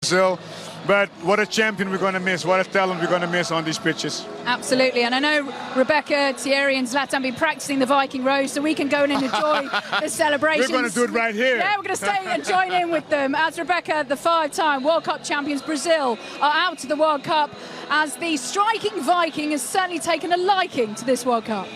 Brazil, but what a champion we're going to miss, what a talent we're going to miss on these pitches. Absolutely, and I know Rebecca, Thierry and Zlatan have been practicing the Viking Rose, so we can go in and enjoy the celebrations. We're going to do it right here. Yeah, we're going to stay and join in with them. As Rebecca, the 5-time World Cup champions, Brazil, are out to the World Cup, as the striking Viking has certainly taken a liking to this World Cup.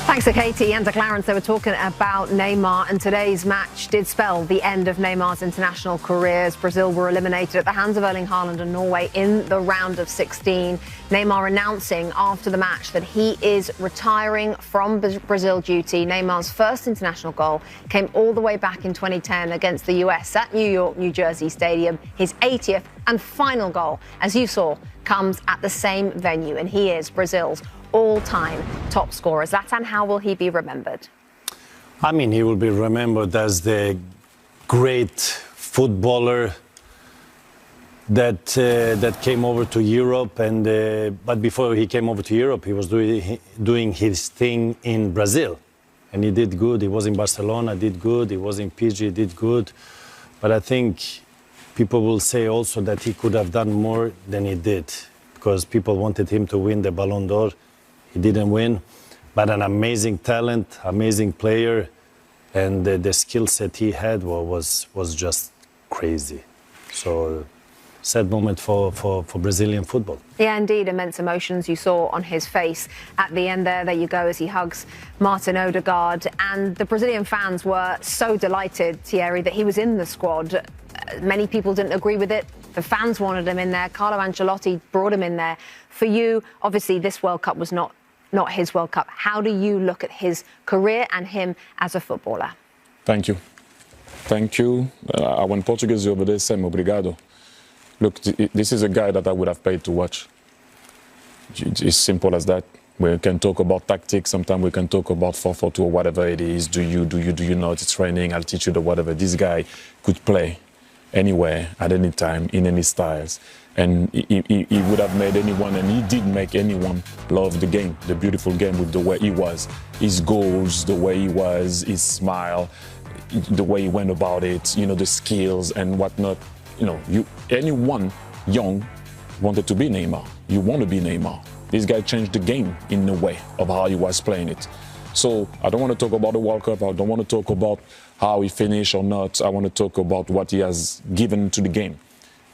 Thanks to Katie and to Clarence. They were talking about Neymar, and today's match did spell the end of Neymar's international careers. Brazil were eliminated at the hands of Erling Haaland and Norway in the round of 16. Neymar announcing after the match that he is retiring from Brazil duty. Neymar's first international goal came all the way back in 2010 against the US at New York, New Jersey Stadium. His 80th and final goal, as you saw, comes at the same venue, and he is Brazil's all-time top scorer. Zlatan, how will he be remembered? I mean, he will be remembered as the great footballer that came over to Europe, but before he came over to Europe, he was doing his thing in Brazil, and he did good. He was in Barcelona, did good. He was in PG, did good. But I think people will say also that he could have done more than he did, because people wanted him to win the Ballon d'Or. He didn't win, but an amazing talent, amazing player, and the skill set he had was just crazy. So, sad moment for Brazilian football. Yeah, indeed, immense emotions you saw on his face at the end there. There you go, as he hugs Martin Odegaard. And the Brazilian fans were so delighted, Thierry, that he was in the squad. Many people didn't agree with it. The fans wanted him in there. Carlo Ancelotti brought him in there. For you, obviously, this World Cup was not his World Cup. How do you look at his career and him as a footballer? Thank you. Thank you. When Portuguese over there say obrigado. Look, this is a guy that I would have paid to watch. It's simple as that. We can talk about tactics. Sometimes we can talk about 4-4-2 or whatever it is. Do you know it's training? I'll teach you the whatever. This guy could play anywhere, at any time, in any styles. And he would have made anyone, and he did make anyone love the game, the beautiful game with the way he was. His goals, the way he was, his smile, the way he went about it, you know, the skills and whatnot. You know, anyone young wanted to be Neymar. You want to be Neymar. This guy changed the game in a way of how he was playing it. So I don't want to talk about the World Cup. I don't want to talk about how he finished or not. I want to talk about what he has given to the game.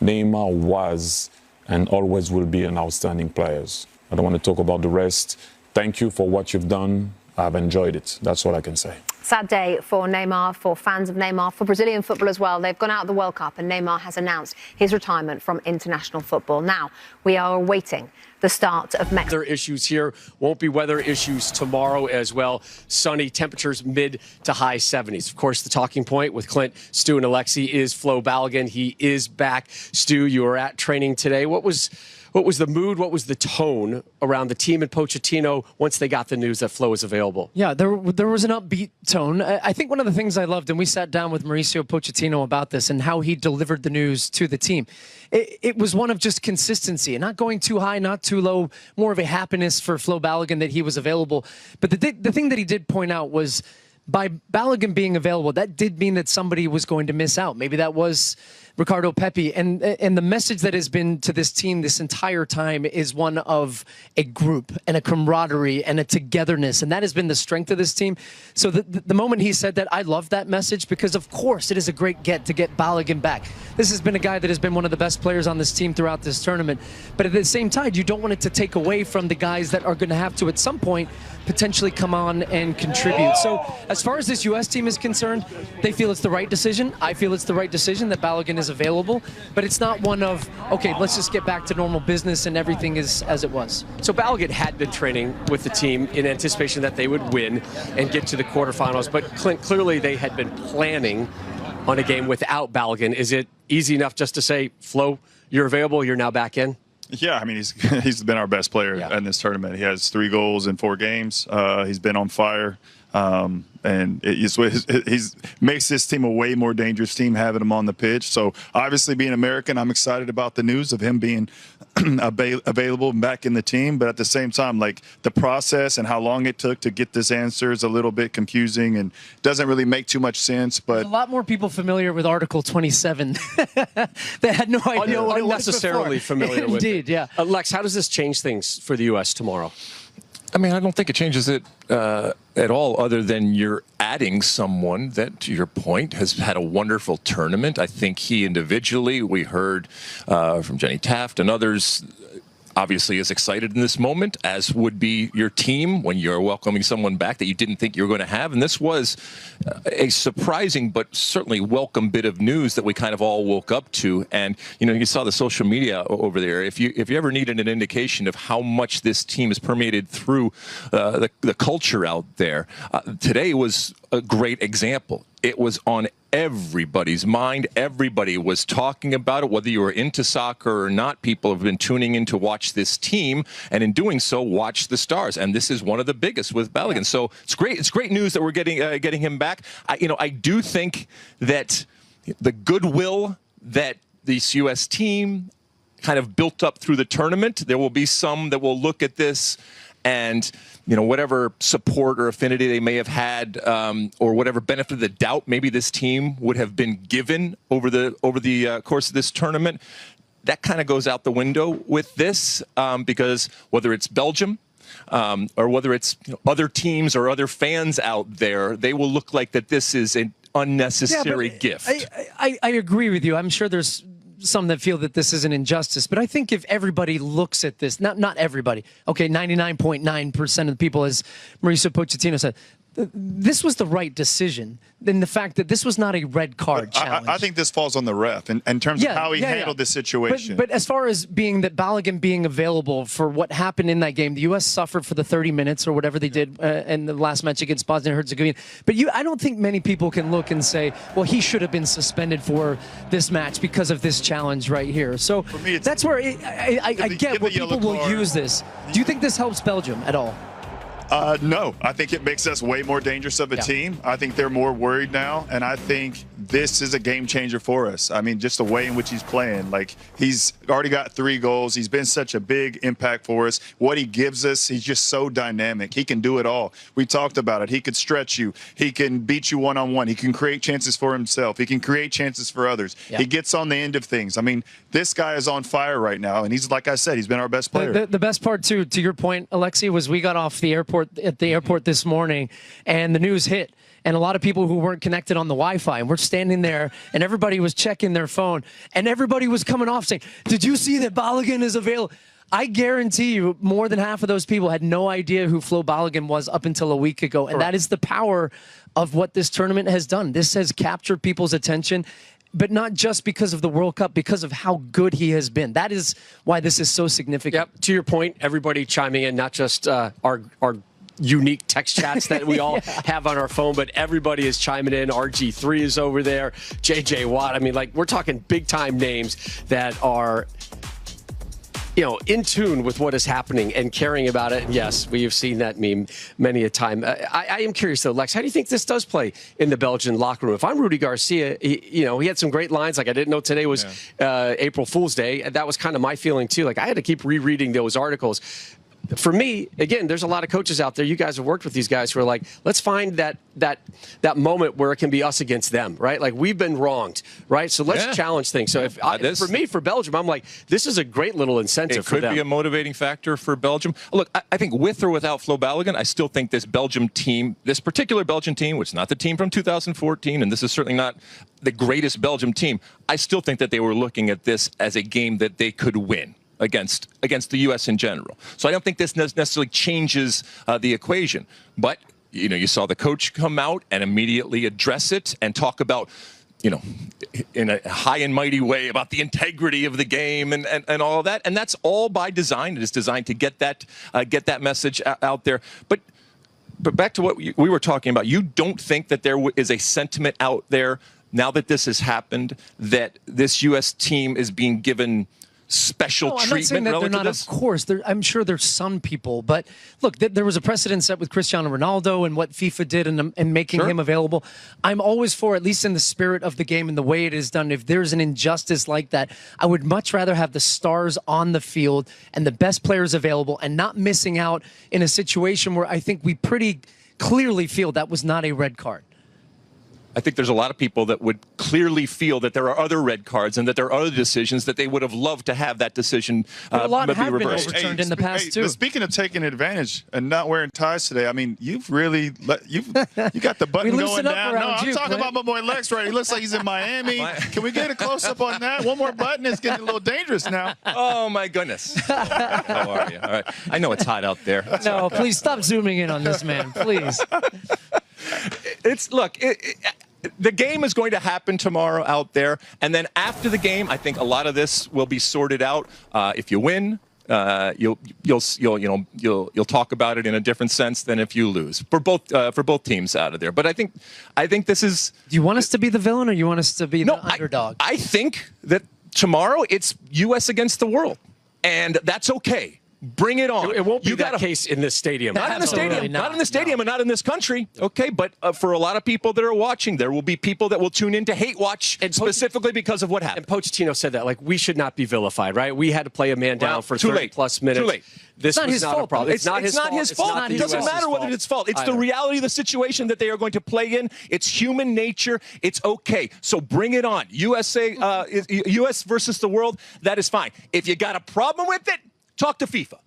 Neymar was and always will be an outstanding player. I don't want to talk about the rest. Thank you for what you've done. I've enjoyed it. That's all I can say. Sad day for Neymar, for fans of Neymar, for Brazilian football as well. They've gone out of the World Cup and Neymar has announced his retirement from international football. Now, we are awaiting the start of Mexico. Weather issues here. Won't be weather issues tomorrow as well. Sunny, temperatures mid to high 70s. Of course, the talking point with Clint, Stu, and Alexi is Flo Balogun. He is back. Stu, you were at training today. What was the mood? What was the tone around the team in Pochettino once they got the news that Flo was available? Yeah, there was an upbeat tone. I think one of the things I loved, and we sat down with Mauricio Pochettino about this and how he delivered the news to the team. It was one of just consistency and not going too high, not too low, more of a happiness for Flo Balogun that he was available. But the thing that he did point out was, by Balogun being available, that did mean that somebody was going to miss out. Maybe that was Ricardo Pepi. And the message that has been to this team this entire time is one of a group and a camaraderie and a togetherness. And that has been the strength of this team. So the moment he said that, I love that message, because of course it is a great get to get Balogun back. This has been a guy that has been one of the best players on this team throughout this tournament. But at the same time, you don't want it to take away from the guys that are going to have to, at some point, potentially come on and contribute. So as far as this U.S. team is concerned, they feel it's the right decision. I feel it's the right decision that Balogun is available, but it's not one of, okay, let's just get back to normal business and everything is as it was. So Balogun had been training with the team in anticipation that they would win and get to the quarterfinals, but Clint, clearly they had been planning on a game without Balogun. Is it easy enough just to say, Flo, you're available, you're now back in? Yeah, I mean, he's been our best player in this tournament. He has 3 goals in 4 games. He's been on fire. And he's makes this team a way more dangerous team having him on the pitch. So obviously, being American, I'm excited about the news of him being available and back in the team. But at the same time, like, the process and how long it took to get this answer is a little bit confusing and doesn't really make too much sense. But there's a lot more people familiar with Article 27 that had no idea what it was unnecessarily familiar with Indeed, it. yeah. Lex, how does this change things for the U.S. tomorrow? I mean, I don't think it changes it at all, other than you're adding someone that, to your point, has had a wonderful tournament. I think he individually, we heard from Jenny Taft and others, obviously is excited in this moment, as would be your team when you're welcoming someone back that you didn't think you were going to have. And this was a surprising but certainly welcome bit of news that we kind of all woke up to. And, you know, you saw the social media over there. If you ever needed an indication of how much this team is permeated through the culture out there, today was a great example. It was on everybody's mind. Everybody was talking about it, whether you were into soccer or not. People have been tuning in to watch this team, and in doing so, watch the stars. And this is one of the biggest with Balogun. Yeah. So it's great. It's great news that we're getting him back. I do think that the goodwill that this U.S. team kind of built up through the tournament, there will be some that will look at this and, you know, whatever support or affinity they may have had, or whatever benefit of the doubt maybe this team would have been given over the course of this tournament, that kind of goes out the window with this, because whether it's Belgium or whether it's, you know, other teams or other fans out there, they will look like that this is an unnecessary gift. I agree with you. I'm sure there's some that feel that this is an injustice, but I think if everybody looks at this, not everybody, okay, 99.9% of the people, as Mauricio Pochettino said, this was the right decision. In the fact that this was not a red card challenge. I think this falls on the ref in terms of how he handled the situation. But as far as being that Balogun being available for what happened in that game, the U.S. suffered for the 30 minutes or whatever they did in the last match against Bosnia-Herzegovina. But I don't think many people can look and say, well, he should have been suspended for this match because of this challenge right here. So for me, that's where I get where people will use this. Do you think this helps Belgium at all? No, I think it makes us way more dangerous of a team. I think they're more worried now, and I think this is a game changer for us. I mean, just the way in which he's playing. Like, he's already got 3 goals. He's been such a big impact for us. What he gives us, he's just so dynamic. He can do it all. We talked about it. He could stretch you. He can beat you one-on-one. He can create chances for himself. He can create chances for others. Yeah. He gets on the end of things. I mean, this guy is on fire right now, and he's, like I said, he's been our best player. The best part, too, to your point, Alexi, was we got off at the airport this morning, and the news hit. And a lot of people who weren't connected on the Wi-Fi, and we're standing there, and everybody was checking their phone, and everybody was coming off saying, "Did you see that Balogun is available?" I guarantee you, more than half of those people had no idea who Flo Balogun was up until a week ago, and that is the power of what this tournament has done. This has captured people's attention, but not just because of the World Cup, because of how good he has been. That is why this is so significant. Yep. To your point, everybody chiming in, not just our unique text chats that we all have on our phone, but everybody is chiming in. RG3 is over there. JJ Watt. I mean, like, we're talking big-time names that are, you know, in tune with what is happening and caring about it. And yes, we have seen that meme many a time. I am curious, though, Lex, how do you think this does play in the Belgian locker room? If I'm Rudy Garcia, he had some great lines. Like, I didn't know today was April Fool's Day. And that was kind of my feeling, too. Like, I had to keep rereading those articles. For me, again, there's a lot of coaches out there. You guys have worked with these guys who are like, let's find that moment where it can be us against them, right? Like, we've been wronged, right? So let's challenge things. So for me, for Belgium, I'm like, this is a great little incentive for them. It could be a motivating factor for Belgium. Look, I think with or without Flo Balogun, I still think this Belgium team, this particular Belgian team, which is not the team from 2014, and this is certainly not the greatest Belgium team, I still think that they were looking at this as a game that they could win against the U.S. in general. So I don't think this necessarily changes the equation. But, you know, you saw the coach come out and immediately address it and talk about, you know, in a high and mighty way about the integrity of the game and all of that. And that's all by design. It is designed to get that message out there. But back to what we were talking about, you don't think that there is a sentiment out there now that this has happened that this U.S. team is being given special I'm not saying treatment that relative they're to not, this? of course. I'm sure there's some people, but look, there was a precedent set with Cristiano Ronaldo and what FIFA did in making him available. I'm always for, at least in the spirit of the game and the way it is done, if there's an injustice like that, I would much rather have the stars on the field and the best players available and not missing out in a situation where I think we pretty clearly feel that was not a red card. I think there's a lot of people that would clearly feel that there are other red cards and that there are other decisions that they would have loved to have that decision a lot be have been reversed. overturned in the past too. But speaking of taking advantage and not wearing ties today, I mean, you've really you got the button going down. No, I'm talking about my boy Lex right. He looks like he's in Miami. Can we get a close up on that? One more button is getting a little dangerous now. Oh my goodness. How are you? All right. I know it's hot out there. No, please stop zooming in on this man, please. The game is going to happen tomorrow out there, and then after the game, I think a lot of this will be sorted out. If you win, you'll talk about it in a different sense than if you lose for both teams out of there. But I think this is. Do you want us to be the villain, or you want us to be the underdog? I think that tomorrow it's U.S. against the world, and that's okay. Bring it on. It won't be that case in this stadium. Not in the stadium. Not in the stadium and not in this country. Okay, but for a lot of people that are watching, there will be people that will tune in to hate watch specifically because of what happened. And Pochettino said that, like, we should not be vilified, right? We had to play a man down for 30-plus minutes. Too late. This was not a problem. It's not his fault. It doesn't matter whether it's fault. It's the reality of the situation that they are going to play in. It's human nature. It's okay. So bring it on. U.S. versus the world, that is fine. If you got a problem with it, talk to FIFA.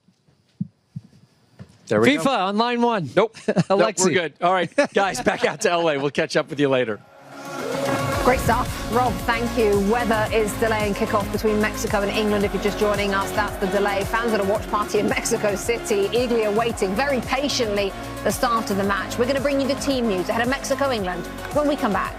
There we go. FIFA on line one. Nope. Alexi. Nope, we're good. All right, guys, back out to L.A. We'll catch up with you later. Great stuff. Rob, thank you. Weather is delaying kickoff between Mexico and England. If you're just joining us, that's the delay. Fans at a watch party in Mexico City eagerly awaiting, very patiently, the start of the match. We're going to bring you the team news ahead of Mexico-England when we come back.